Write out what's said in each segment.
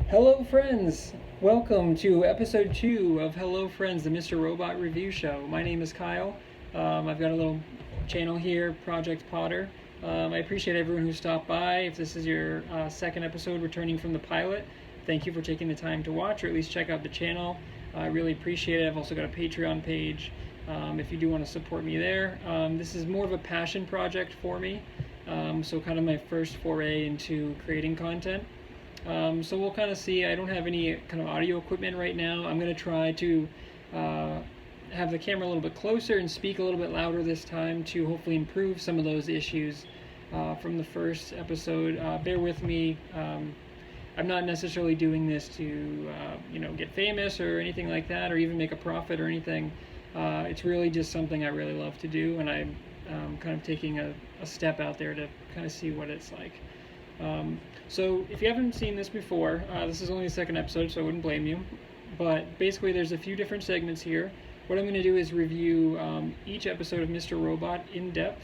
Hello friends! Welcome to episode 2 of Hello Friends, the Mr. Robot Review Show. My name is Kyle. I've got a little channel here, Project Potter. I appreciate everyone who stopped by. If this is your second episode returning from the pilot, thank you for taking the time to watch or at least check out the channel. I really appreciate it. I've also got a Patreon page if you do want to support me there. This is more of a passion project for me, so kind of my first foray into creating content. So we'll kind of see. I don't have any kind of audio equipment right now. I'm going to try to have the camera a little bit closer and speak a little bit louder this time to hopefully improve some of those issues from the first episode. Bear with me. I'm not necessarily doing this to get famous or anything like that, or even make a profit or anything. It's really just something I really love to do, and I'm kind of taking a step out there to kind of see what it's like. So if you haven't seen this before, this is only the second episode, so I wouldn't blame you. But basically there's a few different segments here. What I'm going to do is review each episode of Mr. Robot in depth.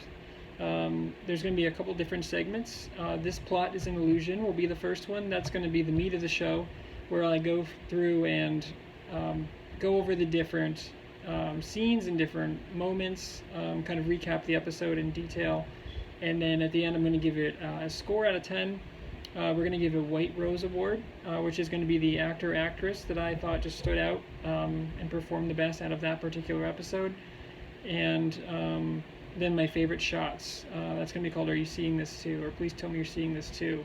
There's going to be a couple different segments. This Plot is an Illusion will be the first one. That's going to be the meat of the show, where I go through and go over the different scenes and different moments, kind of recap the episode in detail. And then at the end, I'm going to give it a score out of 10. We're going to give a White Rose Award, which is going to be the actor-actress that I thought just stood out and performed the best out of that particular episode. And then my favorite shots. That's going to be called Are You Seeing This Too? Or Please Tell Me You're Seeing This Too.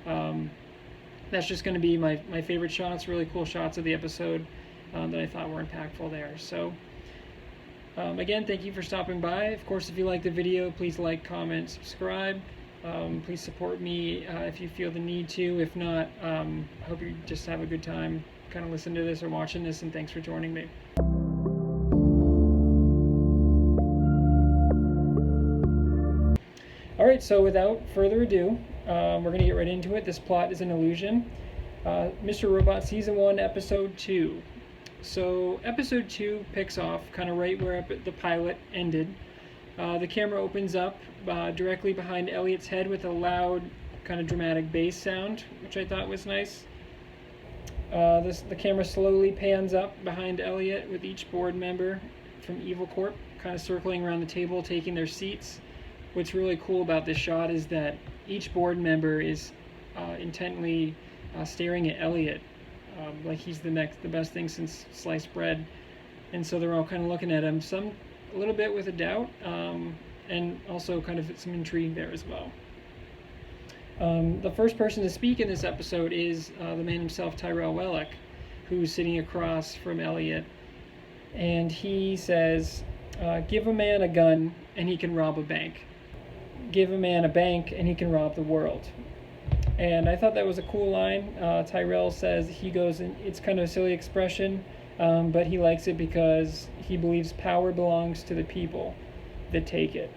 That's just going to be my favorite shots, really cool shots of the episode that I thought were impactful there. So again, thank you for stopping by. Of course, if you like the video, please like, comment, subscribe. Please support me if you feel the need to. If not, I hope you just have a good time kind of listening to this or watching this, and thanks for joining me. Alright, so without further ado, we're going to get right into it. This Plot is an Illusion. Mr. Robot Season 1, Episode 2. So episode 2 picks off kind of right where the pilot ended. The camera opens up directly behind Elliot's head with a loud kind of dramatic bass sound, which I thought was nice. The camera slowly pans up behind Elliot with each board member from Evil Corp kind of circling around the table, taking their seats. What's really cool about this shot is that each board member is intently staring at Elliot. Like he's the best thing since sliced bread, and so they're all kind of looking at him, a little bit with a doubt, and also kind of some intrigue there as well. The first person to speak in this episode is the man himself, Tyrell Wellick, who's sitting across from Elliot, and he says, "Give a man a gun and he can rob a bank. Give a man a bank and he can rob the world." And I thought that was a cool line. Tyrell says, it's kind of a silly expression, but he likes it because he believes power belongs to the people that take it.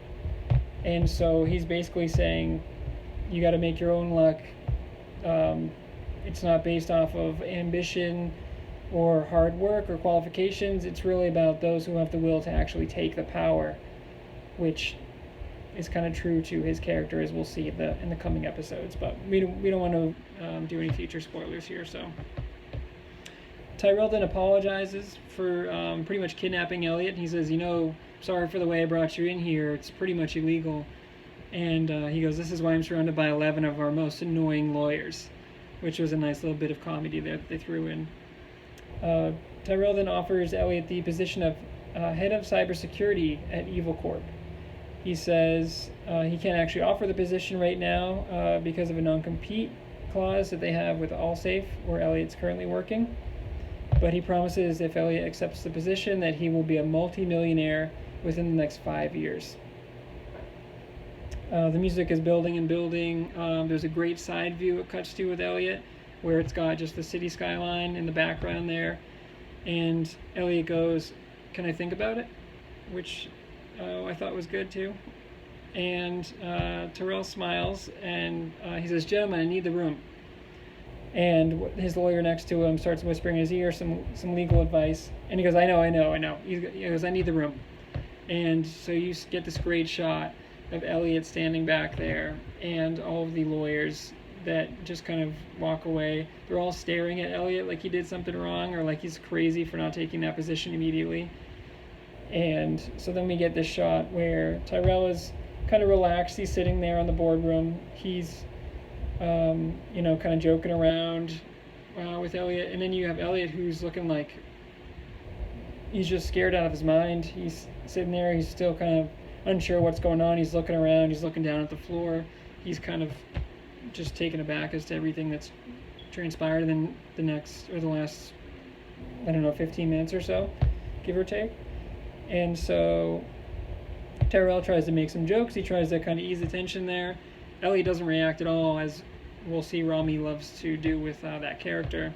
And so he's basically saying, you got to make your own luck. It's not based off of ambition or hard work or qualifications. It's really about those who have the will to actually take the power, which is kind of true to his character, as we'll see in the coming episodes, but we don't want to do any future spoilers here. So Tyrell then apologizes for pretty much kidnapping Elliot. He says, sorry for the way I brought you in here. It's pretty much illegal. And he goes, this is why I'm surrounded by 11 of our most annoying lawyers, which was a nice little bit of comedy there that they threw in. Tyrell then offers Elliot the position of head of cybersecurity at Evil Corp. He says he can't actually offer the position right now because of a non-compete clause that they have with Allsafe, where Elliot's currently working. But he promises if Elliot accepts the position that he will be a multi-millionaire within the next 5 years. The music is building and building. There's a great side view it cuts to with Elliot, where it's got just the city skyline in the background there. And Elliot goes, "Can I think about it?" Which I thought was good too. And Tyrell smiles and he says, "Gentlemen, I need the room." And his lawyer next to him starts whispering in his ear some legal advice. And he goes, I know. He goes, "I need the room." And so you get this great shot of Elliot standing back there and all of the lawyers that just kind of walk away. They're all staring at Elliot like he did something wrong, or like he's crazy for not taking that position immediately. And so then we get this shot where Tyrell is kind of relaxed. He's sitting there on the boardroom. He's, kind of joking around with Elliot. And then you have Elliot, who's looking like he's just scared out of his mind. He's sitting there. He's still kind of unsure what's going on. He's looking around. He's looking down at the floor. He's kind of just taken aback as to everything that's transpired in the last, 15 minutes or so, give or take. And so Tyrell tries to make some jokes. He tries to kind of ease the tension there. Elliot doesn't react at all, as we'll see Rami loves to do with that character,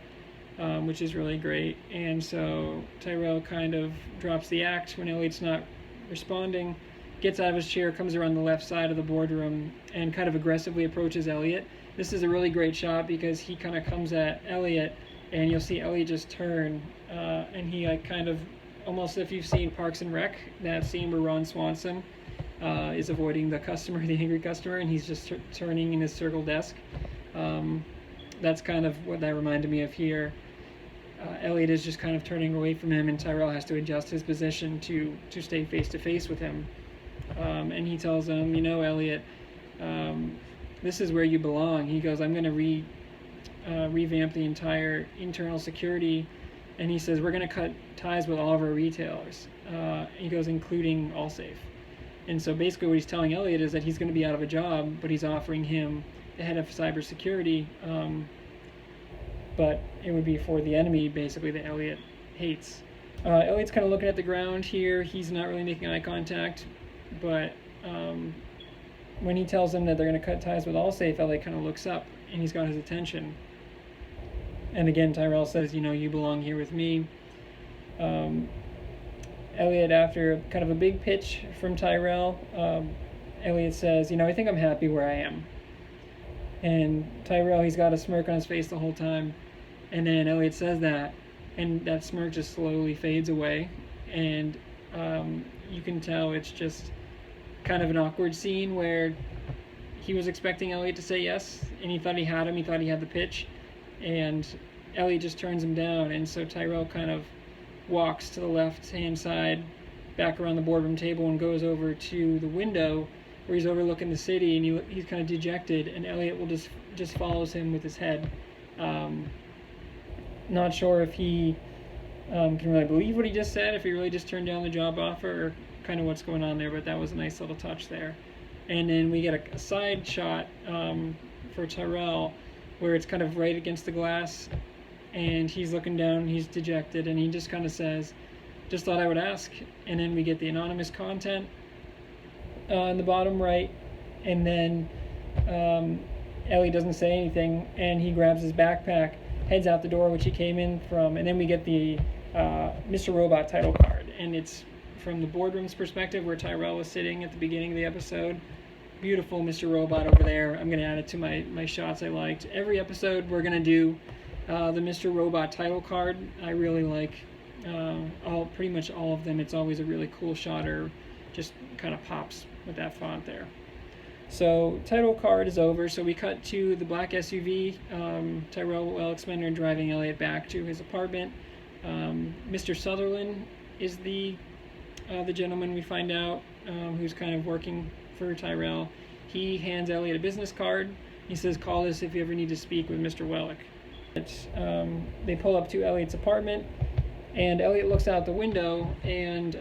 which is really great. And so Tyrell kind of drops the act when Elliot's not responding, gets out of his chair, comes around the left side of the boardroom, and kind of aggressively approaches Elliot. This is a really great shot because he kind of comes at Elliot, and you'll see Elliot just turn, and he kind of, almost if you've seen Parks and Rec, that scene where Ron Swanson is avoiding the customer, the angry customer, and he's just turning in his circle desk. That's kind of what that reminded me of here. Elliot is just kind of turning away from him, and Tyrell has to adjust his position to stay face-to-face with him. And he tells him, Elliot, this is where you belong. He goes, I'm going to revamp the entire internal security. And he says, we're going to cut ties with all of our retailers. He goes, including Allsafe. And so basically what he's telling Elliot is that he's going to be out of a job, but he's offering him the head of cybersecurity. But it would be for the enemy, basically, that Elliot hates. Elliot's kind of looking at the ground here. He's not really making eye contact. But when he tells him that they're going to cut ties with Allsafe, Elliot kind of looks up, and he's got his attention. And again, Tyrell says, you belong here with me. Elliot, after kind of a big pitch from Tyrell, Elliot says, I think I'm happy where I am. And Tyrell, he's got a smirk on his face the whole time. And then Elliot says that, and that smirk just slowly fades away. And you can tell it's just kind of an awkward scene where he was expecting Elliot to say yes, and he thought he had him, he thought he had the pitch, and Elliot just turns him down. And so Tyrell kind of walks to the left-hand side, back around the boardroom table, and goes over to the window where he's overlooking the city, and he's kind of dejected, and Elliot will just follows him with his head. Not sure if he can really believe what he just said, if he really just turned down the job offer, or kind of what's going on there, but that was a nice little touch there. And then we get a side shot for Tyrell where it's kind of right against the glass, and he's looking down, he's dejected, and he just kind of says, just thought I would ask. And then we get the anonymous content in the bottom right, and then Ellie doesn't say anything, and he grabs his backpack, heads out the door, which he came in from, and then we get the Mr. Robot title card, and it's from the boardroom's perspective where Tyrell was sitting at the beginning of the episode. Beautiful Mr. Robot over there. I'm going to add it to my shots I liked. Every episode we're going to do the Mr. Robot title card. I really like pretty much all of them. It's always a really cool shot, or just kind of pops with that font there. So title card is over, so we cut to the black SUV. Tyrell Elixmender driving Elliot back to his apartment. Mr. Sutherland is the gentleman we find out who's kind of working for Tyrell. He hands Elliot a business card. He says, call us if you ever need to speak with Mr. Wellick. They pull up to Elliot's apartment, and Elliot looks out the window, and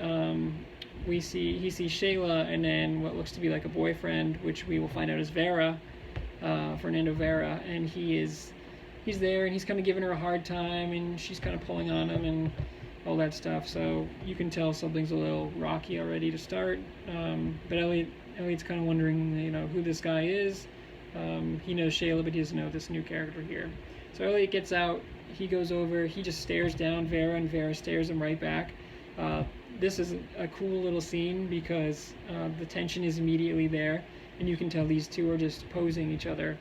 he sees Shayla, and then what looks to be like a boyfriend, which we will find out is Vera, Fernando Vera, and he's there, and he's kind of giving her a hard time, and she's kind of pulling on him and all that stuff. So you can tell something's a little rocky already to start. But Elliot's kind of wondering, who this guy is. He knows Shayla, but he doesn't know this new character here. So Elliot gets out. He goes over. He just stares down Vera, and Vera stares him right back. This is a cool little scene because the tension is immediately there, and you can tell these two are just posing each other.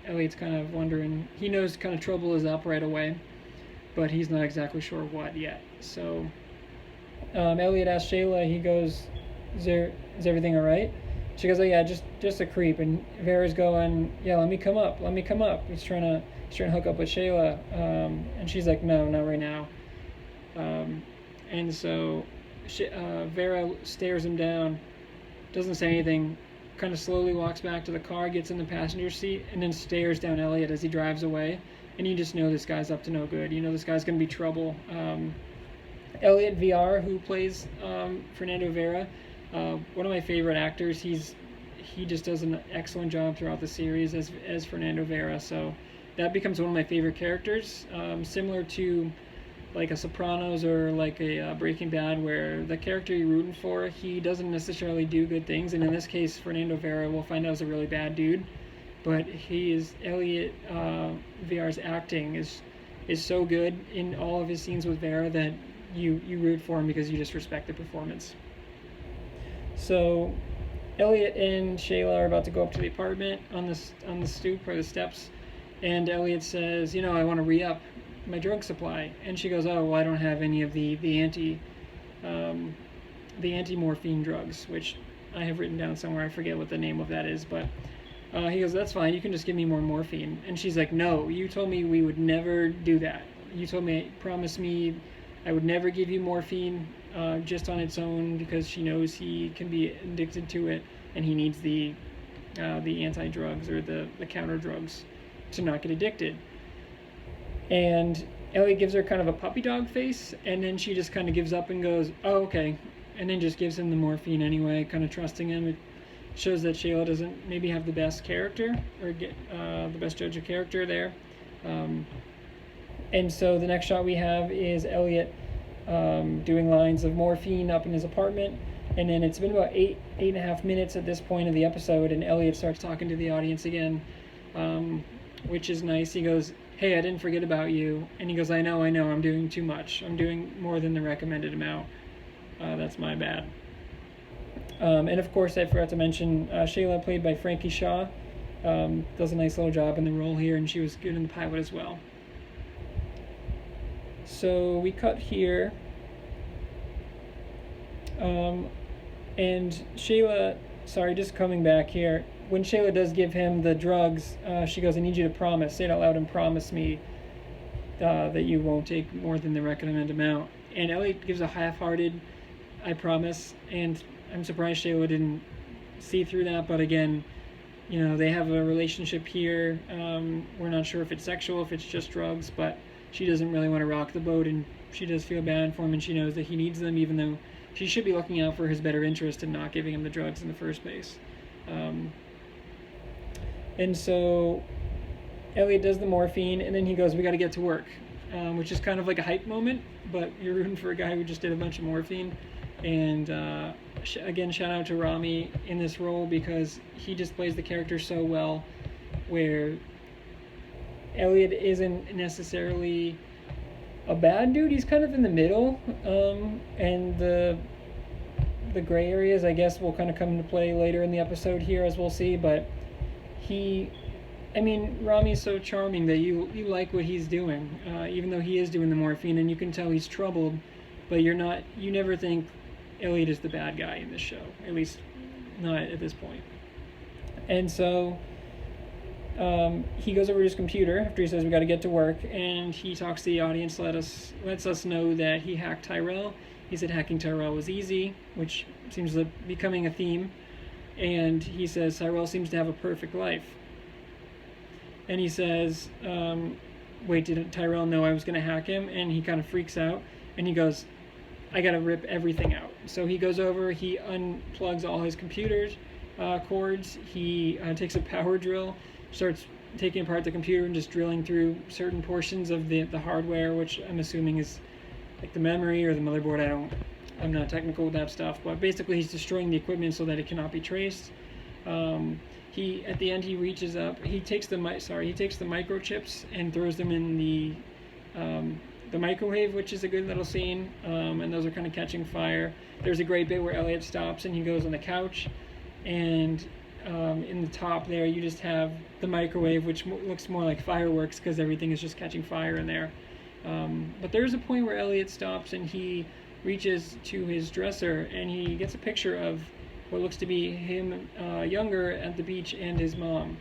Elliot's kind of wondering. He knows kind of trouble is up right away, but he's not exactly sure what yet. So Elliot asks Shayla, he goes, is everything all right? She goes, oh yeah, just a creep. And Vera's going, yeah, let me come up, let me come up. He's trying to hook up with Shayla, and she's like, no, not right now. And so Vera stares him down, doesn't say anything, kind of slowly walks back to the car, gets in the passenger seat, and then stares down Elliot as he drives away. And you just know this guy's up to no good. You know this guy's going to be trouble. Elliot VR, who plays Fernando Vera, one of my favorite actors. He just does an excellent job throughout the series as Fernando Vera. So that becomes one of my favorite characters, similar to like a Sopranos or like a Breaking Bad, where the character you're rooting for, he doesn't necessarily do good things. And in this case, Fernando Vera, we'll find out, is a really bad dude. But Elliot VR's acting is so good in all of his scenes with Vera that you root for him because you just respect the performance. So Elliot and Shayla are about to go up to the apartment on the stoop or the steps, and Elliot says, I want to re-up my drug supply. And she goes, oh, well, I don't have any of the anti-morphine drugs, which I have written down somewhere. I forget what the name of that is, but he goes, that's fine, you can just give me more morphine. And she's like, no, you told me we would never do that. You promised me I would never give you morphine just on its own, because she knows he can be addicted to it and he needs the anti-drugs or the counter drugs to not get addicted. And Elliot gives her kind of a puppy dog face, and then she just kind of gives up and goes, oh, okay, and then just gives him the morphine anyway, kind of trusting him. It shows that Shayla doesn't maybe have the best character, or get the best judge of character there. And so the next shot we have is Elliot doing lines of morphine up in his apartment, and then it's been about eight and a half minutes at this point of the episode, and Elliot starts talking to the audience again, which is nice. He goes, hey, I didn't forget about you. And he goes, I know, I'm doing too much. I'm doing more than the recommended amount. That's my bad. And of course, I forgot to mention, Shayla, played by Frankie Shaw, does a nice little job in the role here, and she was good in the pilot as well. So we cut here. And Shayla, just coming back here, when Shayla does give him the drugs, she goes, I need you to say it out loud and promise me that you won't take more than the recommended amount. And Elliot gives a half-hearted, I promise, and I'm surprised Shayla didn't see through that, but again, they have a relationship here. We're not sure if it's sexual, if it's just drugs, but she doesn't really want to rock the boat, and she does feel bad for him, and she knows that he needs them, even though she should be looking out for his better interest and not giving him the drugs in the first place. And so Elliot does the morphine, and then he goes, we got to get to work, which is kind of like a hype moment, but you're rooting for a guy who just did a bunch of morphine. And again, shout out to Rami in this role, because he just plays the character so well, where Elliot isn't necessarily a bad dude. He's kind of in the middle, and the gray areas, I guess, will kind of come into play later in the episode here, as we'll see, but Rami's so charming that you like what he's doing, even though he is doing the morphine, and you can tell he's troubled, but you never think Elliot is the bad guy in this show, at least not at this point. And so he goes over to his computer after he says we got to get to work, and he talks to the audience, lets us know that he hacked Tyrell. He said hacking Tyrell was easy, which seems to be becoming a theme. And he says Tyrell seems to have a perfect life. And he says, wait, didn't Tyrell know I was going to hack him? And he kind of freaks out, and he goes, I got to rip everything out. So he goes over, he unplugs all his computer's cords, he takes a power drill, starts taking apart the computer and just drilling through certain portions of the hardware, which I'm assuming is like the memory or the motherboard. I'm not technical with that stuff, but basically he's destroying the equipment so that it cannot be traced. At the end, he reaches up, he takes the microchips and throws them in the microwave, which is a good little scene, and those are kind of catching fire. There's a great bit where Elliot stops and he goes on the couch, and in the top there you just have the microwave, which looks more like fireworks because everything is just catching fire in there. But there's a point where Elliot stops and he reaches to his dresser and he gets a picture of what looks to be him younger at the beach and his mom.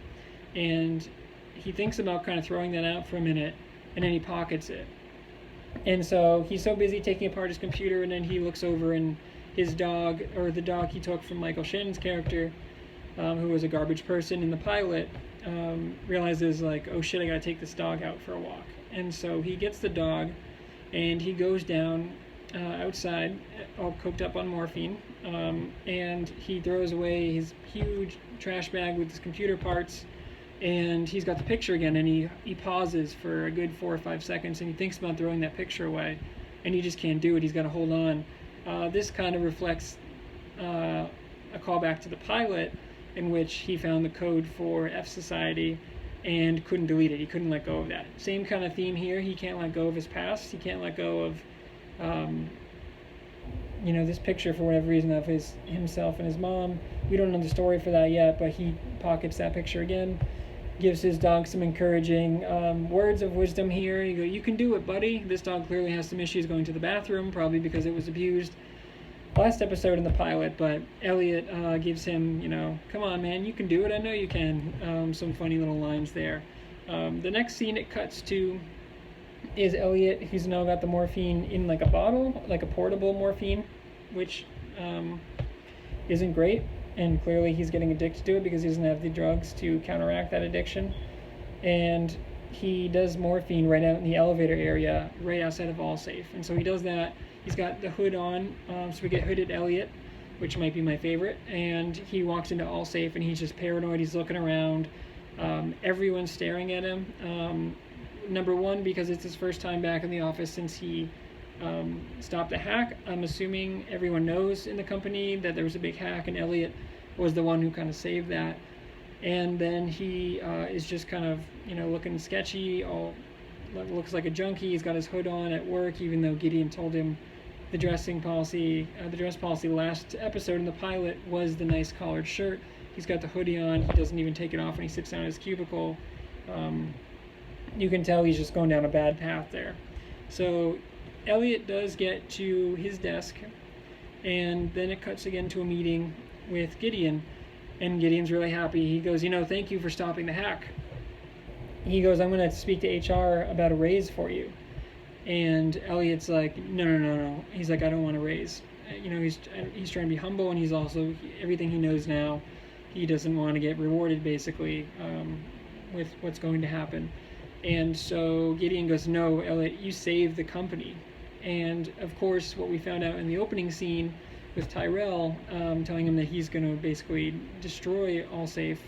And he thinks about kind of throwing that out for a minute, and then he pockets it. And so he's so busy taking apart his computer, and then he looks over, and his dog, or the dog he took from Michael Shannon's character, who was a garbage person in the pilot, realizes like, oh shit, I gotta take this dog out for a walk. And so he gets the dog, and he goes down outside, all coked up on morphine, and he throws away his huge trash bag with his computer parts, and he's got the picture again, and he pauses for a good 4 or 5 seconds, and he thinks about throwing that picture away, and he just can't do it. He's got to hold on. This kind of reflects a callback to the pilot, in which he found the code for F Society and couldn't delete it. He couldn't let go of that. Same kind of theme here. He can't let go of his past. He can't let go of this picture for whatever reason of himself and his mom. We don't know the story for that yet, but he pockets that picture again, gives his dog some encouraging words of wisdom here. You go, you can do it, buddy. This dog clearly has some issues going to the bathroom, probably because it was abused last episode in the pilot, but Elliot gives him, come on, man, you can do it. I know you can. Some funny little lines there. The next scene it cuts to is Elliot, who's now got the morphine in like a bottle, like a portable morphine, which isn't great, and clearly he's getting addicted to it because he doesn't have the drugs to counteract that addiction. And he does morphine right out in the elevator area, right outside of Allsafe. And so he does that. He's got the hood on, so we get hooded Elliot, which might be my favorite. And he walks into Allsafe, and he's just paranoid. He's looking around. Everyone's staring at him. Number one, because it's his first time back in the office since he stopped the hack. I'm assuming everyone knows in the company that there was a big hack, and Elliot was the one who kind of saved that. And then he is just kind of, looking sketchy, all looks like a junkie. He's got his hood on at work, even though Gideon told him the dress policy last episode in the pilot was the nice collared shirt. He's got the hoodie on. He doesn't even take it off when he sits down at his cubicle. You can tell he's just going down a bad path there. So Elliot does get to his desk, and then it cuts again to a meeting with Gideon, and Gideon's really happy. He goes, thank you for stopping the hack. He goes, I'm going to speak to HR about a raise for you. And Elliot's like, no. He's like, I don't want a raise. He's trying to be humble, and he's also, everything he knows now, he doesn't want to get rewarded, basically, with what's going to happen. And so Gideon goes, no, Elliot, you saved the company. And of course, what we found out in the opening scene with Tyrell, telling him that he's going to basically destroy Allsafe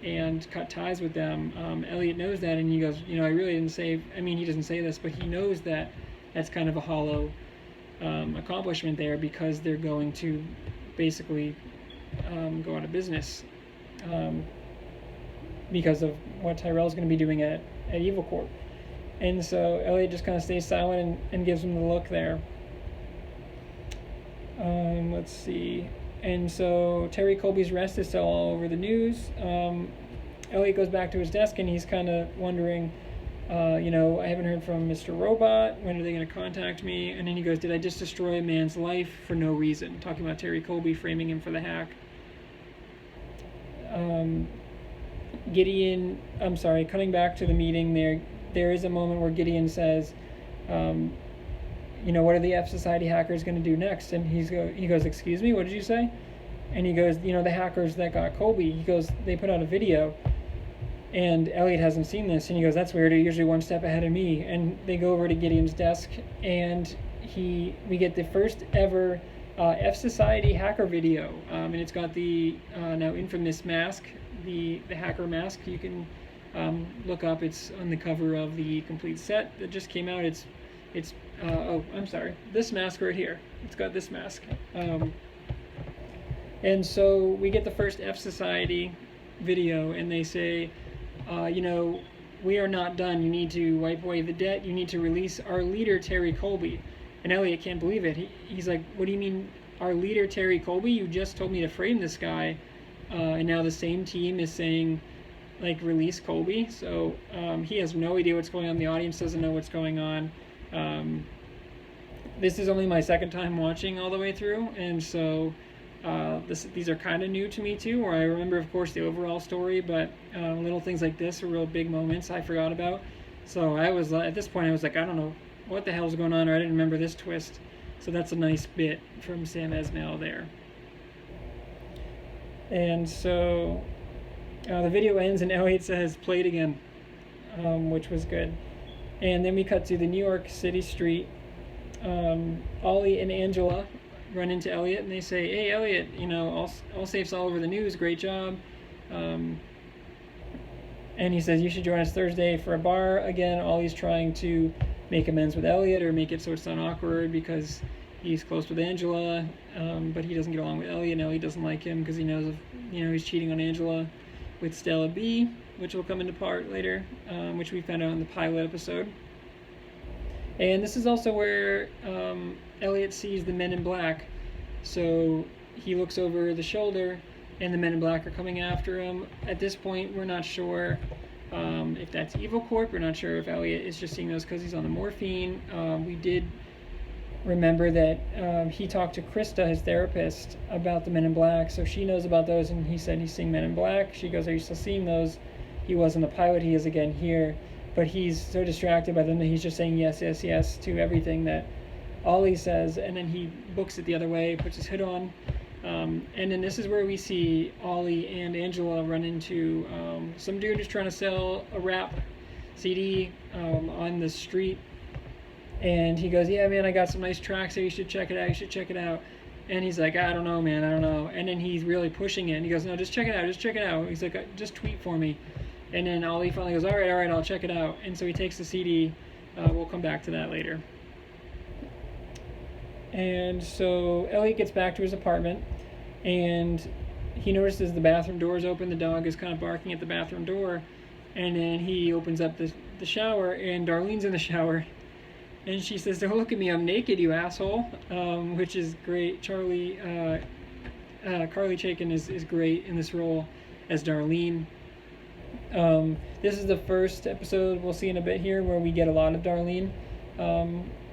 and cut ties with them, Elliot knows that, and he goes, I really didn't save. He doesn't say this, but he knows that that's kind of a hollow accomplishment there, because they're going to basically go out of business because of what Tyrell's going to be doing at Evil Corp. And so Elliot just kind of stays silent and gives him the look there. Let's see. And so Terry Colby's arrest is still all over the news. Elliot goes back to his desk, and he's kind of wondering, I haven't heard from Mr. Robot. When are they going to contact me? And then he goes, did I just destroy a man's life for no reason? Talking about Terry Colby framing him for the hack. Cutting back to the meeting there is a moment where Gideon says, what are the F Society hackers going to do next? And he goes, excuse me, what did you say? And he goes, the hackers that got Colby, he goes, they put out a video, and Elliot hasn't seen this, and he goes, that's weird, they're usually one step ahead of me. And they go over to Gideon's desk, and we get the first ever F Society hacker video, and it's got the now infamous mask, the hacker mask. You can look up, it's on the cover of the complete set that just came out. It's this mask right here. It's got this mask. And so we get the first F Society video, and they say, we are not done. You need to wipe away the debt. You need to release our leader, Terry Colby. And Elliot can't believe it. He's like, what do you mean, our leader, Terry Colby? You just told me to frame this guy. And now the same team is saying, release Colby. So he has no idea what's going on. The audience doesn't know what's going on. This is only my second time watching all the way through, and so These are kind of new to me too, where I remember, of course, the overall story, but little things like this are real big moments I forgot about. So I was at this point, I was like, I don't know what the hell's going on, or I didn't remember this twist. So that's a nice bit from Sam Esmail there. And so the video ends and Elliot says, "Play it again," which was good. And then we cut to the New York City street. Ollie and Angela run into Elliot and they say, "Hey, Elliot, all safe's all over the news. Great job." And he says, "You should join us Thursday for a bar." Again, Ollie's trying to make amends with Elliot or make it so it's not awkward because he's close with Angela, but he doesn't get along with Elliot, and Elliot doesn't like him because he knows he's cheating on Angela with Stella B, which will come into part later, which we found out in the pilot episode. And this is also where Elliot sees the Men in Black. So he looks over the shoulder, and the Men in Black are coming after him. At this point, we're not sure if that's Evil Corp. We're not sure if Elliot is just seeing those because he's on the morphine. We did remember that he talked to Krista, his therapist, about the Men in Black, so she knows about those, and he said he's seeing Men in Black. She goes, "Are you still seeing those?" He was in the pilot, he is again here, but he's so distracted by them that he's just saying yes, yes, yes to everything that Ollie says, and then he books it the other way, puts his hood on, and then this is where we see Ollie and Angela run into some dude who's trying to sell a rap CD on the street. And he goes, "Yeah, man, I got some nice tracks here. You should check it out. And he's like, "I don't know, man. I don't know." And then he's really pushing it. And he goes, "No, just check it out. He's like, "Just tweet for me." And then Ollie finally goes, all right, I'll check it out. And so he takes the CD. We'll come back to that later. And so Elliot gets back to his apartment. And he notices the bathroom door is open. The dog is kind of barking at the bathroom door. And then he opens up the shower. And Darlene's in the shower. And she says, "Don't look at me, I'm naked, you asshole," which is great. Carly Chaikin is great in this role as Darlene. This is the first episode we'll see in a bit here where we get a lot of Darlene,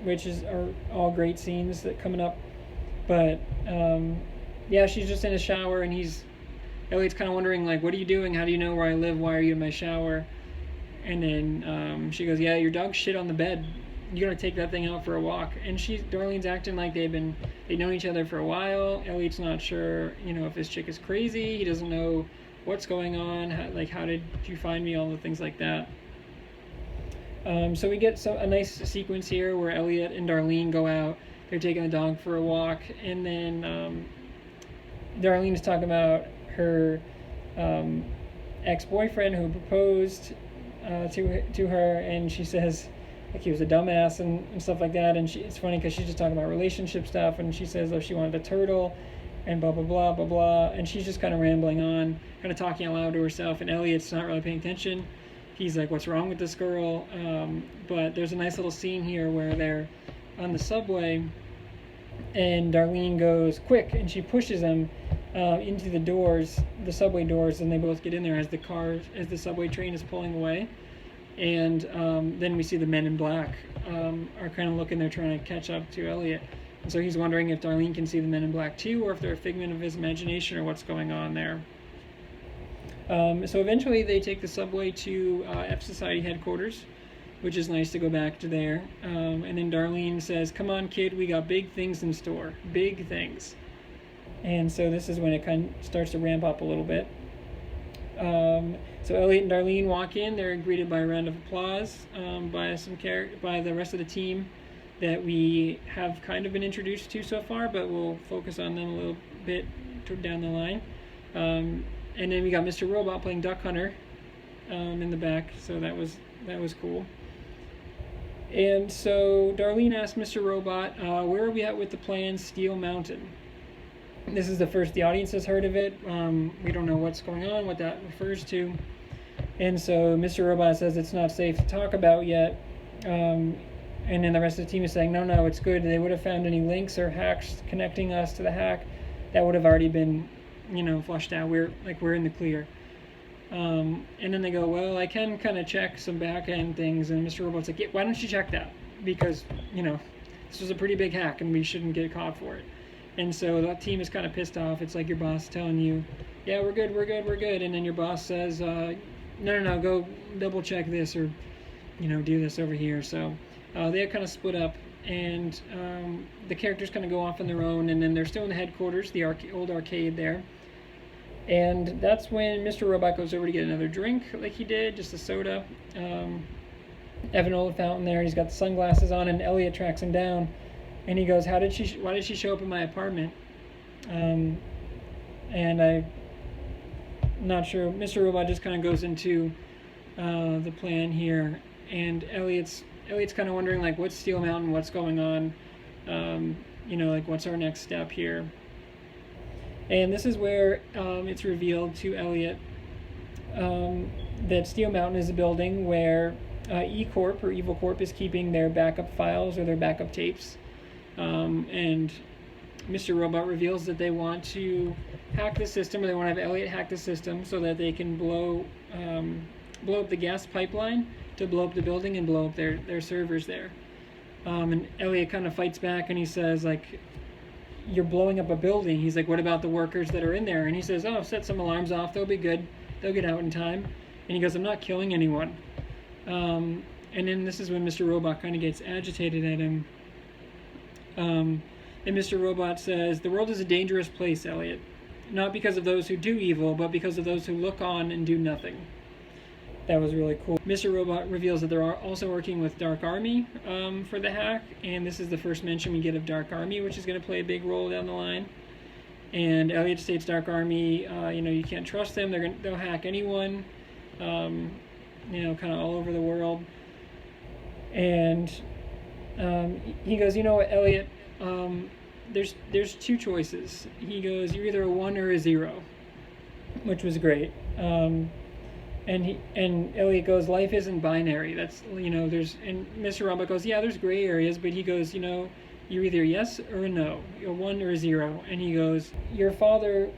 which are all great scenes that coming up. But yeah, she's just in a shower, and Elliot's kind of wondering, like, "What are you doing? How do you know where I live? Why are you in my shower?" And then she goes, "Yeah, your dog shit on the bed. You gotta take that thing out for a walk." And Darlene's acting like they've known each other for a while. Elliot's not sure, if this chick is crazy. He doesn't know what's going on. How did you find me? All the things like that. So we get a nice sequence here where Elliot and Darlene go out. They're taking the dog for a walk, and then Darlene's talking about her ex-boyfriend who proposed to her, and she says, like, he was a dumbass and stuff like that. And it's funny because she's just talking about relationship stuff, and she says, she wanted a turtle and blah blah blah blah blah, and she's just kind of rambling on, kind of talking aloud to herself, and Elliot's not really paying attention. He's like, "What's wrong with this girl?" But there's a nice little scene here where they're on the subway, and Darlene goes, "Quick," and she pushes him into the subway doors, and they both get in there as the subway train is pulling away. And then we see the Men in Black are kind of looking, they're trying to catch up to Elliot. And so he's wondering if Darlene can see the Men in Black too, or if they're a figment of his imagination, or what's going on there. So eventually they take the subway to F Society headquarters, which is nice to go back to there. And then Darlene says, "Come on, kid, we got big things in store. Big things." And so this is when it kind of starts to ramp up a little bit. So Elliot and Darlene walk in. They're greeted by a round of applause by the rest of the team that we have kind of been introduced to so far, but we'll focus on them a little bit down the line. And then we got Mr. Robot playing Duck Hunter in the back, so that was cool. And so Darlene asked Mr. Robot, "Where are we at with the plan Steel Mountain?" This is the first the audience has heard of it. We don't know what's going on, what that refers to. And so Mr. Robot says it's not safe to talk about yet. And then the rest of the team is saying, no, it's good. They would have found any links or hacks connecting us to the hack. That would have already been, flushed out. We're in the clear. And then they go, "Well, I can kind of check some back-end things." And Mr. Robot's like, "Yeah, why don't you check that? Because, this was a pretty big hack and we shouldn't get caught for it." And so the team is kind of pissed off. It's like your boss telling you, yeah, we're good, and then your boss says, no, go double check this, or do this over here. So they kind of split up, and the characters kind of go off on their own, and then they're still in the headquarters, the old arcade there. And that's when Mr. Robot goes over to get another drink, like he did, just a soda. Evan Oliphant there, he's got the sunglasses on, and Elliot tracks him down, and he goes, why did she show up in my apartment? And I'm not sure. Mr. Robot just kind of goes into the plan here, and Elliot's kind of wondering, like, what's Steel Mountain, what's going on, like, what's our next step here? And this is where it's revealed to Elliot that Steel Mountain is a building where E-Corp, or Evil Corp, is keeping their backup files or their backup tapes. And Mr. Robot reveals that they want to hack the system, or they want to have Elliot hack the system so that they can blow up the gas pipeline to blow up the building and blow up their servers there. And Elliot kind of fights back, and he says, like, you're blowing up a building. He's like, what about the workers that are in there? And he says, set some alarms off. They'll be good. They'll get out in time. And he goes, I'm not killing anyone. And then this is when Mr. Robot kind of gets agitated at him. And Mr. Robot says, the world is a dangerous place, Elliot. Not because of those who do evil, but because of those who look on and do nothing. That was really cool. Mr. Robot reveals that they're also working with Dark Army for the hack, and this is the first mention we get of Dark Army, which is going to play a big role down the line. And Elliot states Dark Army, you can't trust them. They'll hack anyone, kind of all over the world. And he goes, Elliot, there's two choices. He goes, you're either a 1 or a 0, which was great. And Elliot goes, life isn't binary. That's, and Mr. Robot goes, yeah, there's gray areas, but he goes, you're either yes or a no, a 1 or a 0. And he goes, your father,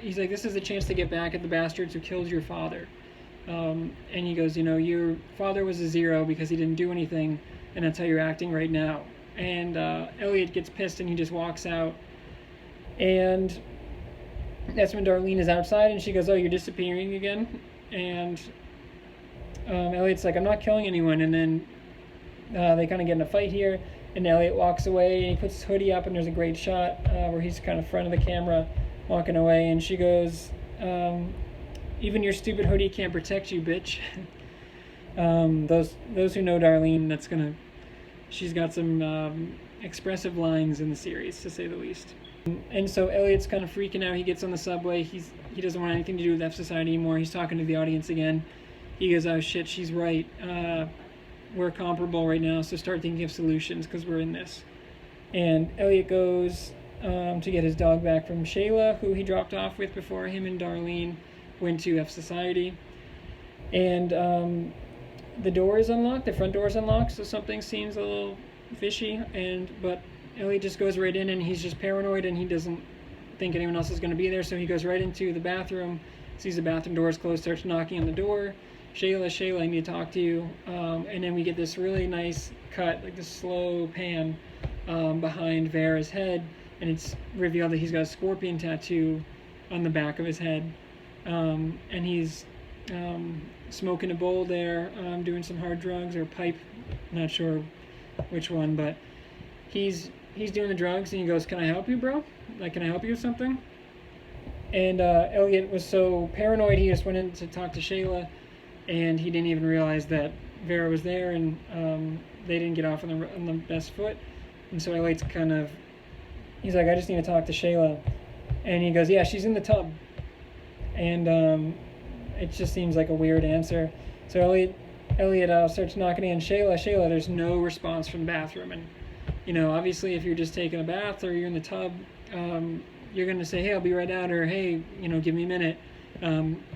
he's like, this is a chance to get back at the bastards who killed your father. And he goes, your father was a 0 because he didn't do anything, and that's how you're acting right now. And Elliot gets pissed, and he just walks out. And that's when Darlene is outside, and she goes, you're disappearing again? And Elliot's like, I'm not killing anyone. And then they kind of get in a fight here, and Elliot walks away, and he puts his hoodie up, and there's a great shot where he's kind of front of the camera walking away, and she goes, even your stupid hoodie can't protect you, bitch. Those who know Darlene, she's got some expressive lines in the series, to say the least. And so Elliot's kind of freaking out. He gets on the subway. He doesn't want anything to do with F Society anymore. He's talking to the audience again. He goes, oh shit, she's right. We're comparable right now, so start thinking of solutions, because we're in this. And Elliot goes to get his dog back from Shayla, who he dropped off with before him and Darlene went to F Society. And the door is unlocked. The front door is unlocked, so something seems a little fishy. But Elliot just goes right in, and he's just paranoid, and he doesn't think anyone else is going to be there, so he goes right into the bathroom, sees the bathroom doors closed, starts knocking on the door. Shayla, I need to talk to you. And then we get this really nice cut, like this slow pan behind Vera's head, and it's revealed that he's got a scorpion tattoo on the back of his head. And he's smoking a bowl there, doing some hard drugs or pipe, not sure which one, but he's doing the drugs, and he goes, can I help you, bro? Like, can I help you with something? And Elliot was so paranoid, he just went in to talk to Shayla, and he didn't even realize that Vera was there, and they didn't get off on the best foot. And so Elliot's he's like, I just need to talk to Shayla. And he goes, yeah, she's in the tub. And it just seems like a weird answer. So Elliot starts knocking in Shayla. There's no response from the bathroom. And, obviously if you're just taking a bath or you're in the tub, you're going to say, hey, I'll be right out, or hey, give me a minute.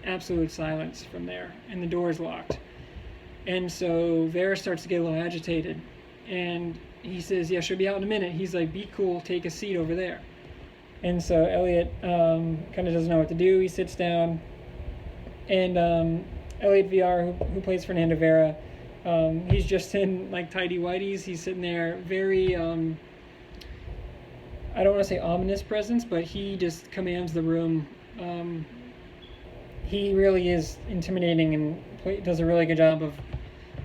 Absolute silence from there, and the door is locked. And so Vera starts to get a little agitated, and he says, yeah, she'll be out in a minute. He's like, be cool, take a seat over there. And so Elliot kind of doesn't know what to do. He sits down, and Elliot VR, who plays Fernando Vera, he's just in like tidy whities. He's sitting there very I don't want to say ominous presence, but he just commands the room. He really is intimidating and does a really good job of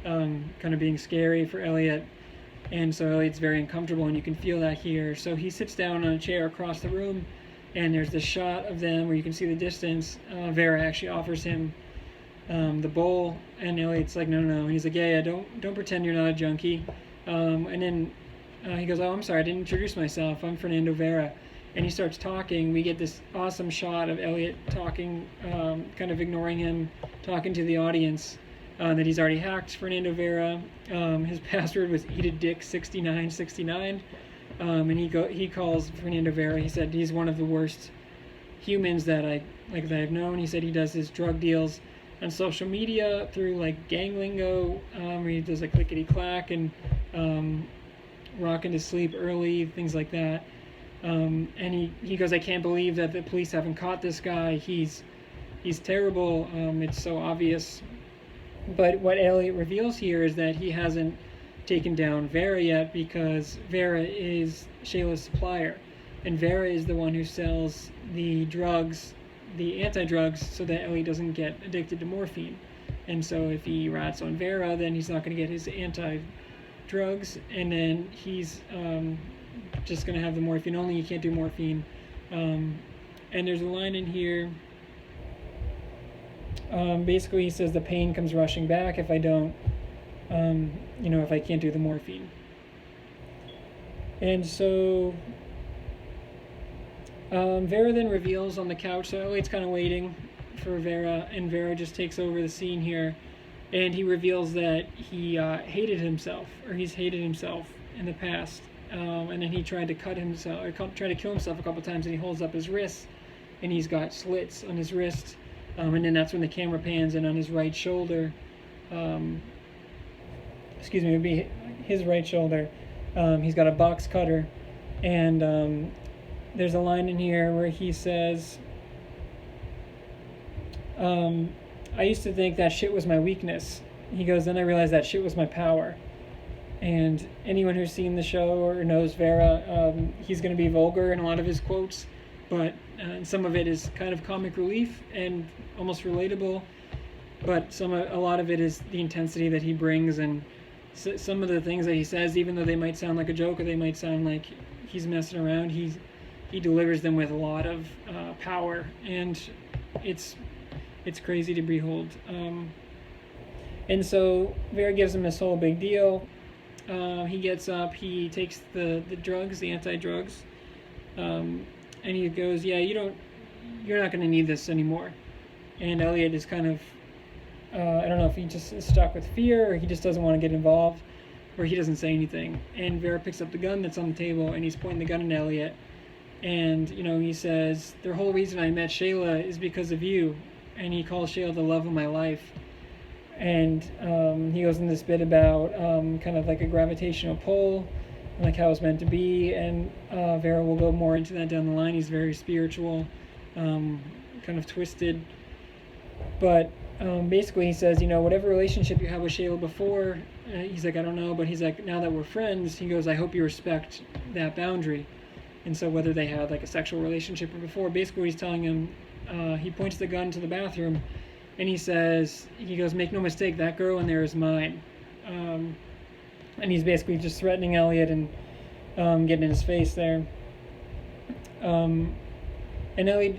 kind of being scary for Elliot. And so Elliot's very uncomfortable, and you can feel that here. So he sits down on a chair across the room, and there's this shot of them where you can see the distance. Vera actually offers him the bowl, and Elliot's like, no, no, no. And he's like, yeah, don't pretend you're not a junkie. And then he goes, oh, I'm sorry, I didn't introduce myself. I'm Fernando Vera. And he starts talking. We get this awesome shot of Elliot talking, kind of ignoring him, talking to the audience, that he's already hacked Fernando Vera. His password was eatadick6969. And he calls Fernando Vera. He said he's one of the worst humans that I've known. He said he does his drug deals on social media through like gang lingo, where he does like clickety clack and rocking to sleep early, things like that. And he goes, I can't believe that the police haven't caught this guy. He's terrible. It's so obvious. But what Elliot reveals here is that he hasn't taken down Vera yet, because Vera is Shayla's supplier, and Vera is the one who sells the drugs, the anti-drugs, so that Elliot doesn't get addicted to morphine. And so if he rats on Vera, then he's not going to get his anti-drugs, and then he's just going to have the morphine only. He can't do morphine. And there's a line in here. Basically, he says the pain comes rushing back if I don't, if I can't do the morphine. And so Vera then reveals on the couch, so Elliot's kind of waiting for Vera, and Vera just takes over the scene here, and he reveals that he hated himself, or he's hated himself in the past, and then he tried to cut himself, or tried to kill himself a couple times, and he holds up his wrists, and he's got slits on his wrist. And then that's when the camera pans in on his right shoulder. It would be his right shoulder. He's got a box cutter. And there's a line in here where he says, I used to think that shit was my weakness. He goes, then I realized that shit was my power. And anyone who's seen the show or knows Vera, he's going to be vulgar in a lot of his quotes. But some of it is kind of comic relief and almost relatable, but a lot of it is the intensity that he brings, and some of the things that he says, even though they might sound like a joke or they might sound like he's messing around, he delivers them with a lot of power, and it's crazy to behold. And so Vera gives him this whole big deal. He gets up, he takes the drugs, the anti-drugs, and he goes, yeah, you're not going to need this anymore. And Elliot is kind of, I don't know if he just is stuck with fear, or he just doesn't want to get involved, or he doesn't say anything. And Vera picks up the gun that's on the table, and he's pointing the gun at Elliot. And, he says, the whole reason I met Shayla is because of you. And he calls Shayla the love of my life. And he goes in this bit about kind of like a gravitational pull, like how it's meant to be, and Vera will go more into that down the line. He's very spiritual, kind of twisted, but basically he says, whatever relationship you have with Shayla before, he's like, I don't know, but he's like, now that we're friends, he goes, I hope you respect that boundary. And so whether they had like a sexual relationship or before, basically he's telling him, he points the gun to the bathroom, and he goes, make no mistake, that girl in there is mine. And he's basically just threatening Elliot and getting in his face there. And Elliot,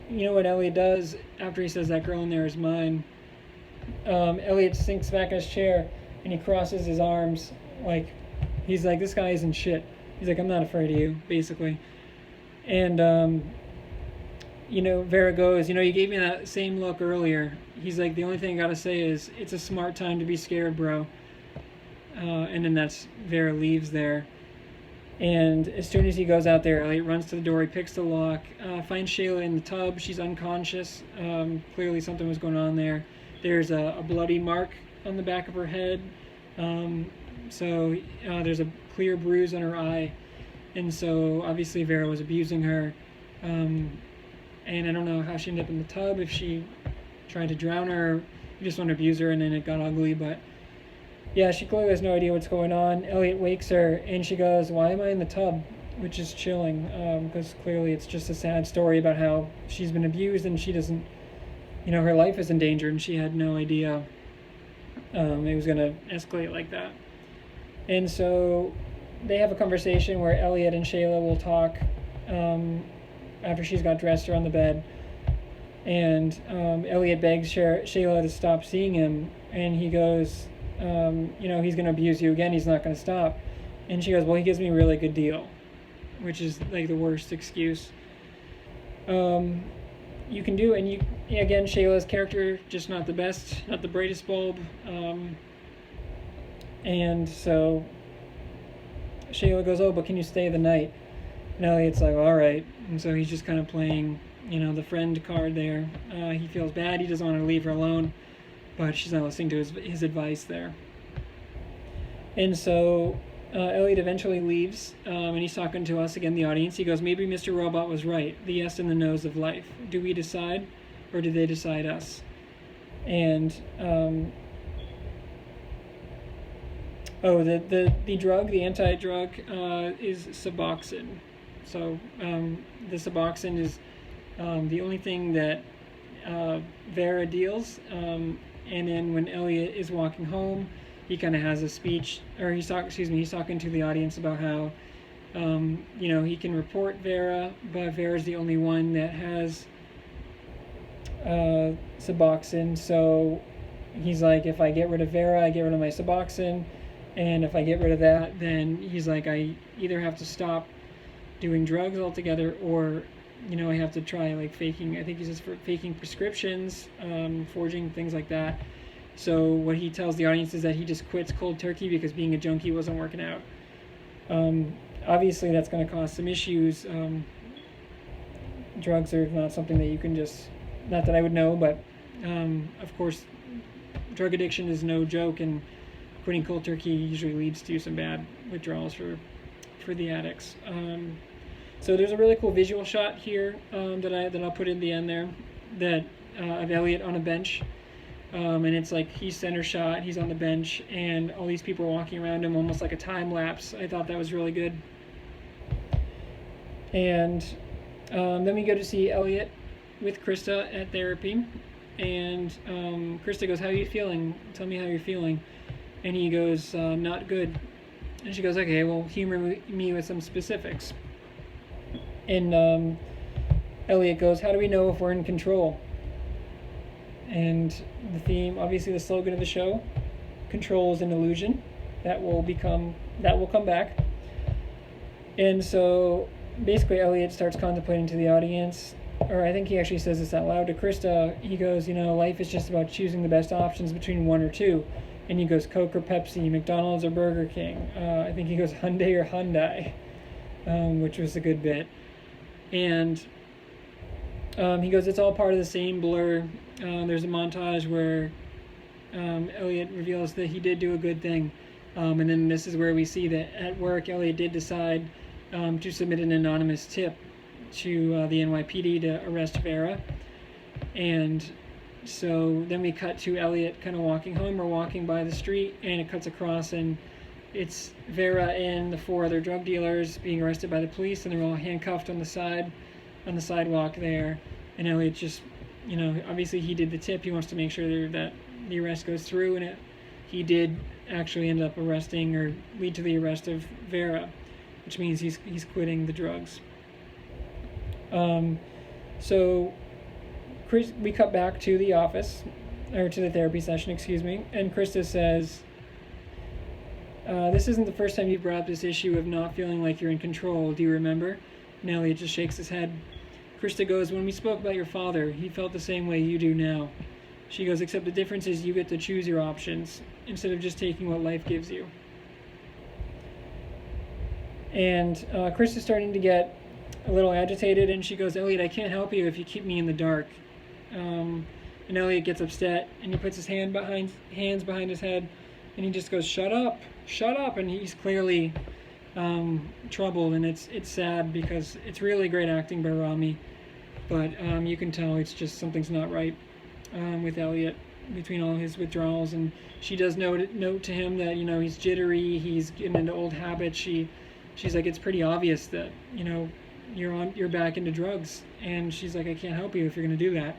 what Elliot does after he says that girl in there is mine? Elliot sinks back in his chair and he crosses his arms, like he's like, this guy isn't shit. He's like, I'm not afraid of you, basically. And Vera goes, you gave me that same look earlier. He's like, the only thing I gotta say is, it's a smart time to be scared, bro. And then Vera leaves there. And as soon as he goes out there, Elliot runs to the door, he picks the lock, finds Shayla in the tub. She's unconscious. Clearly something was going on there. There's a bloody mark on the back of her head. So there's a clear bruise on her eye. And so obviously Vera was abusing her. And I don't know how she ended up in the tub, if she tried to drown her, he just wanted to abuse her and then it got ugly, but yeah, she clearly has no idea what's going on. Elliot wakes her and she goes, why am I in the tub? which is chilling, because clearly it's just a sad story about how she's been abused and she doesn't, her life is in danger, and she had no idea it was going to escalate like that. And so they have a conversation where Elliot and Shayla will talk after she's got dressed her on the bed. And Elliot begs Shayla to stop seeing him. And he goes, he's going to abuse you again. He's not going to stop. And she goes, well, he gives me a really good deal, which is like the worst excuse you can do. And again, Shayla's character, just not the best, not the brightest bulb. And so Shayla goes, oh, but can you stay the night? And Elliot's like, all right. And so he's just kind of playing, the friend card there. He feels bad. He doesn't want to leave her alone, but she's not listening to his advice there. And so Elliot eventually leaves, and he's talking to us again, the audience. He goes, maybe Mr. Robot was right. The yes and the no's of life. Do we decide, or do they decide us? And the drug, the anti-drug, is Suboxone. So the Suboxone is the only thing that Vera deals. And then when Elliot is walking home, he kind of has a speech, or he's talking to the audience about how, he can report Vera, but Vera's the only one that has Suboxone. So he's like, if I get rid of Vera, I get rid of my Suboxone. And if I get rid of that, then he's like, I either have to stop doing drugs altogether, or, I have to try like faking, I think he says for faking prescriptions, forging, things like that. So what he tells the audience is that he just quits cold turkey because being a junkie wasn't working out. Obviously that's going to cause some issues. Drugs are not something that you can just, not that I would know, but of course drug addiction is no joke, and quitting cold turkey usually leads to some bad withdrawals for the addicts. So there's a really cool visual shot here that I'll put in the end there, that of Elliot on a bench, and it's like he's center shot, he's on the bench, and all these people are walking around him, almost like a time lapse. I thought that was really good. And then we go to see Elliot with Krista at therapy, and Krista goes, "How are you feeling? Tell me how you're feeling." And he goes, "Not good." And she goes, "Okay, well, humor me with some specifics." And Elliot goes, "How do we know if we're in control?" And the theme, obviously the slogan of the show, control is an illusion. That will come back. And so basically Elliot starts contemplating to the audience, or I think he actually says this out loud to Krista. He goes, life is just about choosing the best options between one or two. And he goes, Coke or Pepsi, McDonald's or Burger King. I think he goes Hyundai or Hyundai, which was a good bit. And he goes, it's all part of the same blur. There's a montage where Elliot reveals that he did do a good thing. And then this is where we see that at work, Elliot did decide to submit an anonymous tip to the NYPD to arrest Vera. And so then we cut to Elliot kind of walking home or walking by the street, and it cuts across, and it's Vera and the 4 other drug dealers being arrested by the police, and they're all handcuffed on the sidewalk there. And Elliot just, obviously he did the tip. He wants to make sure that the arrest goes through, and he did actually end up arresting or lead to the arrest of Vera, which means he's quitting the drugs. So we cut back to the office, or to the therapy session, and Krista says, this isn't the first time you brought up this issue of not feeling like you're in control. Do you remember? And Elliot just shakes his head. Krista goes, when we spoke about your father, he felt the same way you do now. She goes, except the difference is you get to choose your options instead of just taking what life gives you. And Krista's starting to get a little agitated, and she goes, Elliot, I can't help you if you keep me in the dark. And Elliot gets upset, and he puts his hands behind his head, and he just goes, shut up, and he's clearly troubled, and it's sad because it's really great acting by Rami, but you can tell it's just something's not right with Elliot between all his withdrawals. And she does note to him that he's jittery, he's getting into old habits. She she's like, it's pretty obvious that, you're back into drugs. And she's like, I can't help you if you're going to do that.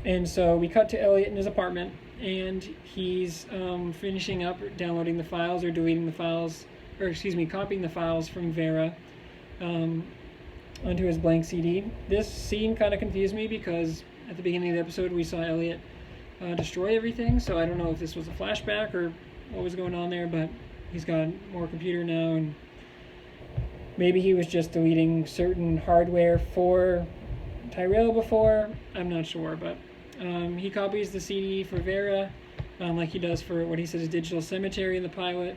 And so we cut to Elliot in his apartment, and he's finishing up downloading the files or deleting the files, copying the files from Vera onto his blank CD. This scene kind of confused me because at the beginning of the episode we saw Elliot destroy everything, so I don't know if this was a flashback or what was going on there, but he's got more computer now, and maybe he was just deleting certain hardware for Tyrell before. I'm not sure, but he copies the CD for Vera, like he does for what he says is Digital Cemetery in the pilot.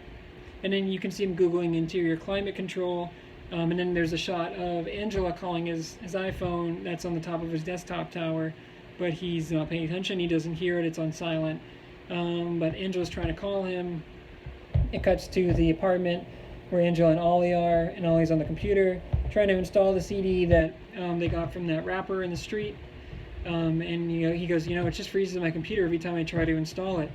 And then you can see him Googling interior climate control. And then there's a shot of Angela calling his iPhone that's on the top of his desktop tower, but he's not paying attention. He doesn't hear it. It's on silent. But Angela's trying to call him. It cuts to the apartment where Angela and Ollie are, and Ollie's on the computer trying to install the CD that they got from that rapper in the street. And he goes, it just freezes my computer every time I try to install it.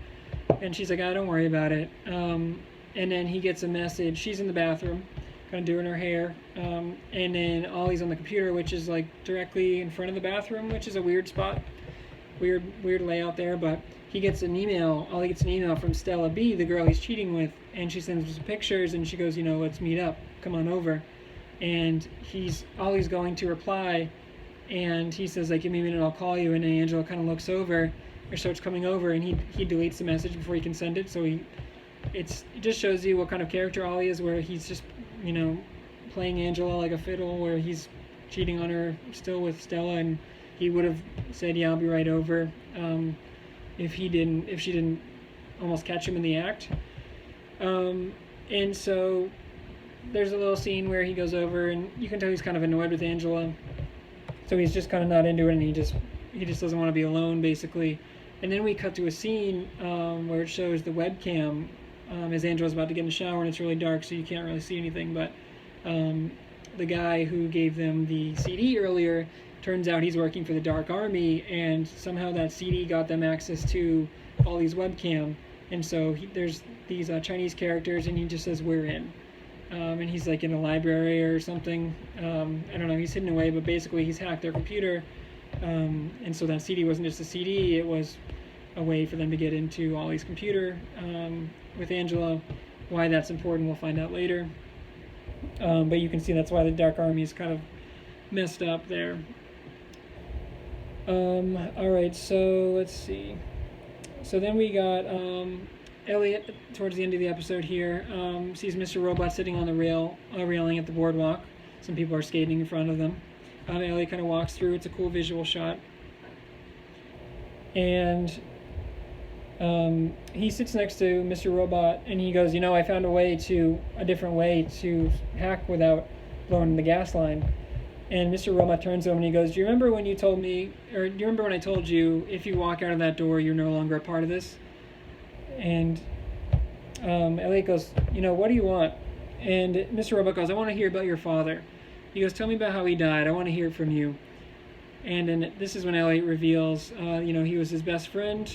And she's like, don't worry about it. And then he gets a message. She's in the bathroom, kind of doing her hair. And then Ollie's on the computer, which is like directly in front of the bathroom, which is a weird spot. Weird layout there. But Ollie gets an email from Stella B, the girl he's cheating with. And she sends him some pictures, and she goes, let's meet up. Come on over. And Ollie's going to reply. And he says, give me a minute, I'll call you. And then Angela kind of looks over, or starts coming over, and he deletes the message before he can send it. So it just shows you what kind of character Ollie is, where he's just, playing Angela like a fiddle, where he's cheating on her still with Stella, and he would have said, yeah, I'll be right over, if she didn't almost catch him in the act. And so there's a little scene where he goes over, and you can tell he's kind of annoyed with Angela. So he's just kind of not into it, and he just doesn't want to be alone, basically. And then we cut to a scene where it shows the webcam as Angela's about to get in the shower, and it's really dark, so you can't really see anything. But the guy who gave them the CD earlier, turns out he's working for the Dark Army, and somehow that CD got them access to Ollie's webcam. And so there's these Chinese characters, and he just says, "We're in." And he's like in a library or something. I don't know, he's hidden away, but basically he's hacked their computer. And so that CD wasn't just a CD, it was a way for them to get into Ollie's computer with Angela. Why that's important, we'll find out later. But you can see that's why the Dark Army is kind of messed up there. Alright, so let's see. So then we got Elliot, towards the end of the episode here, sees Mr. Robot sitting on the railing at the boardwalk. Some people are skating in front of them. Elliot kind of walks through. It's a cool visual shot. And he sits next to Mr. Robot, and he goes, I found a different way to hack without blowing the gas line. And Mr. Robot turns to him and he goes, do you remember when I told you, if you walk out of that door, you're no longer a part of this? And Elliot goes, what do you want? And Mr. Robot goes, I want to hear about your father. He goes, tell me about how he died. I want to hear it from you. And then this is when Elliot reveals, he was his best friend.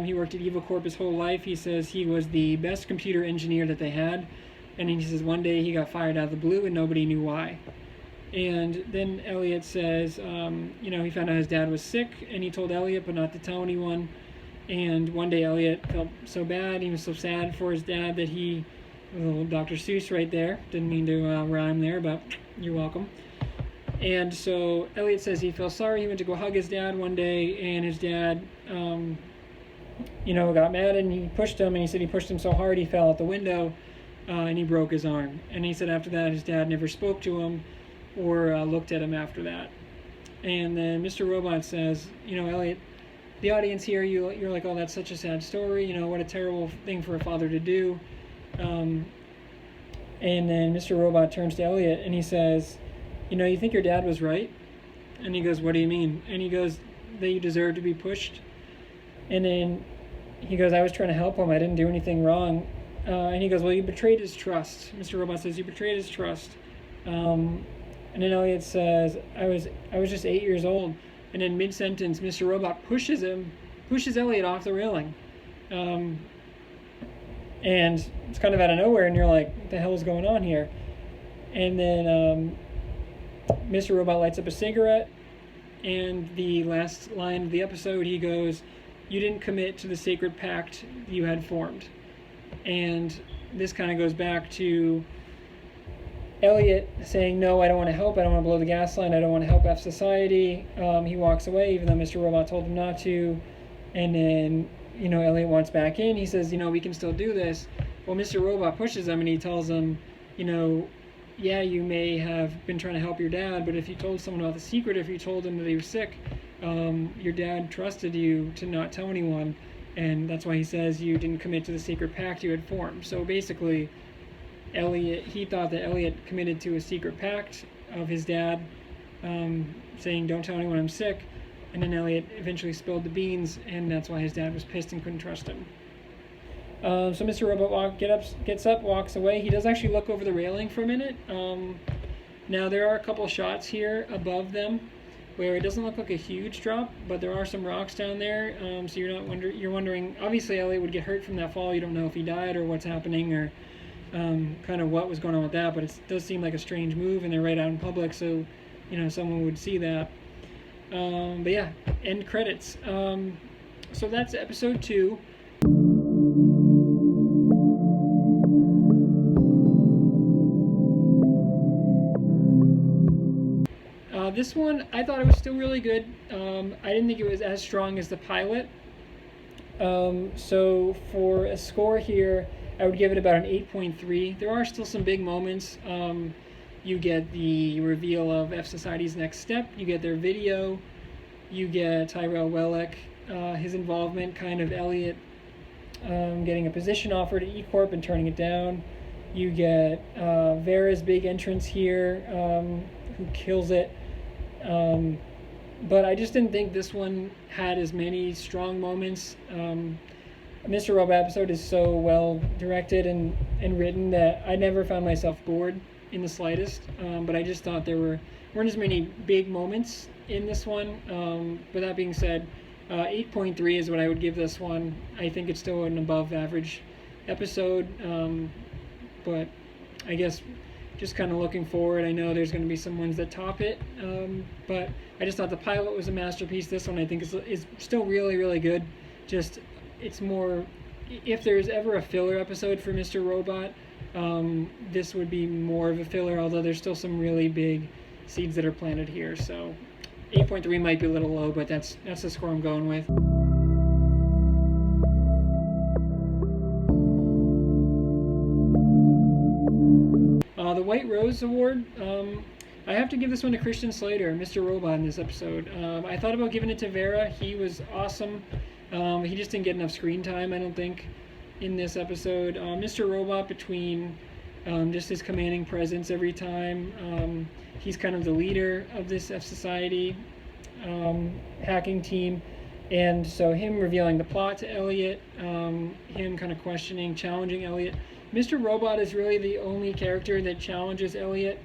He worked at Evil Corp his whole life. He says he was the best computer engineer that they had. And then he says one day he got fired out of the blue and nobody knew why. And then Elliot says, he found out his dad was sick, and he told Elliot but not to tell anyone. And one day Elliot felt so bad, he was so sad for his dad that a little Dr. Seuss right there, didn't mean to rhyme there, but you're welcome. And so Elliot says he felt sorry. He went to go hug his dad one day, and his dad, got mad, and he pushed him, and he said he pushed him so hard he fell out the window, and he broke his arm. And he said after that his dad never spoke to him or looked at him after that. And then Mr. Robot says, Elliot, the audience here, you're like, oh, that's such a sad story, what a terrible thing for a father to do. And then Mr. Robot turns to Elliot and he says, you think your dad was right? And he goes, what do you mean? And he goes, that you deserve to be pushed. And then he goes, I was trying to help him, I didn't do anything wrong. And he goes, well, you betrayed his trust. Mr. Robot says, you betrayed his trust. And then Elliot says, I was just 8 years old. And in mid-sentence, Mr. Robot pushes Elliot off the railing. and it's kind of out of nowhere, and you're like, what the hell is going on here? And then Mr. Robot lights up a cigarette, and the last line of the episode, he goes, "You didn't commit to the sacred pact you had formed." And this kind of goes back to Elliot saying, "No, I don't want to help. I don't want to blow the gas line. I don't want to help F Society." He walks away, even though Mr. Robot told him not to. And then, Elliot wants back in. He says, "We can still do this." Well, Mr. Robot pushes him, and he tells him, yeah, you may have been trying to help your dad, but if you told someone about the secret, if you told him that he was sick, your dad trusted you to not tell anyone, and that's why he says you didn't commit to the secret pact you had formed. So basically, he thought that Elliot committed to a secret pact of his dad, saying, "Don't tell anyone I'm sick," and then Elliot eventually spilled the beans, and that's why his dad was pissed and couldn't trust him. So Mr. Robot gets up, walks away. He does actually look over the railing for a minute. Now there are a couple shots here above them where it doesn't look like a huge drop, but there are some rocks down there. So you're wondering. Obviously, Elliot would get hurt from that fall. You don't know if he died or what's happening or kind of what was going on with that. But it does seem like a strange move, and they're right out in public, so someone would see that. But yeah, end credits. So that's episode 2. This one, I thought it was still really good. I didn't think it was as strong as the pilot. So for a score here, I would give it about an 8.3. There are still some big moments. You get the reveal of F Society's next step. You get their video. You get Tyrell Wellick, his involvement, kind of Elliot getting a position offered at E-Corp and turning it down. You get Vera's big entrance here, who kills it. But I just didn't think this one had as many strong moments. Mr. Robot episode is so well directed and written that I never found myself bored in the slightest. But I just thought there weren't as many big moments in this one. But that being said, 8.3 is what I would give this one. I think it's still an above average episode. But I guess just kind of looking forward, I know there's going to be some ones that top it, but I just thought the pilot was a masterpiece. This one I think is still really, really good. Just, it's more, if there's ever a filler episode for Mr. Robot, this would be more of a filler, although there's still some really big seeds that are planted here. So 8.3 might be a little low, but that's the score I'm going with. The White Rose Award, I have to give this one to Christian Slater, Mr. Robot, in this episode. I thought about giving it to Vera. He was awesome. He just didn't get enough screen time, I don't think, in this episode. Mr. Robot, between just his commanding presence every time, he's kind of the leader of this F Society hacking team. And so him revealing the plot to Elliot, him kind of questioning, challenging Elliot. Mr. Robot is really the only character that challenges Elliot,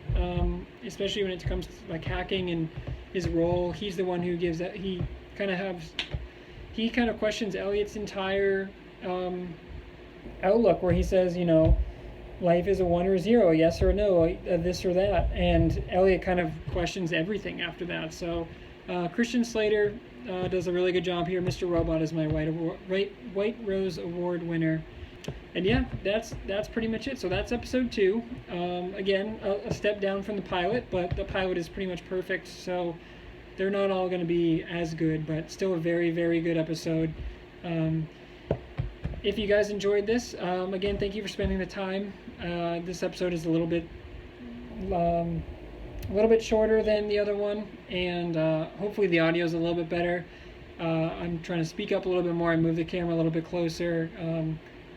especially when it comes to like hacking and his role. He's the one who gives that. He kind of questions Elliot's entire outlook, where he says, life is a 1 or 0, yes or no, this or that, and Elliot kind of questions everything after that. So Christian Slater does a really good job here. Mr. Robot is my White Rose Award winner. And yeah, that's pretty much it. So that's episode 2. Again, a step down from the pilot, but the pilot is pretty much perfect. So they're not all going to be as good, but still a very, very good episode. If you guys enjoyed this, again, thank you for spending the time. This episode is a little bit shorter than the other one, and hopefully the audio is a little bit better. I'm trying to speak up a little bit more and move the camera a little bit closer.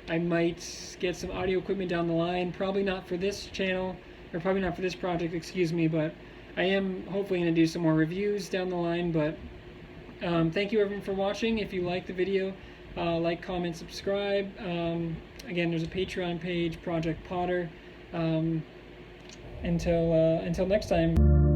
I might get some audio equipment down the line, probably not for this channel, or probably not for this project, excuse me, but I am hopefully going to do some more reviews down the line. But thank you everyone for watching. If you like the video, like, comment, subscribe. Again, there's a Patreon page, Project Potter. Until next time.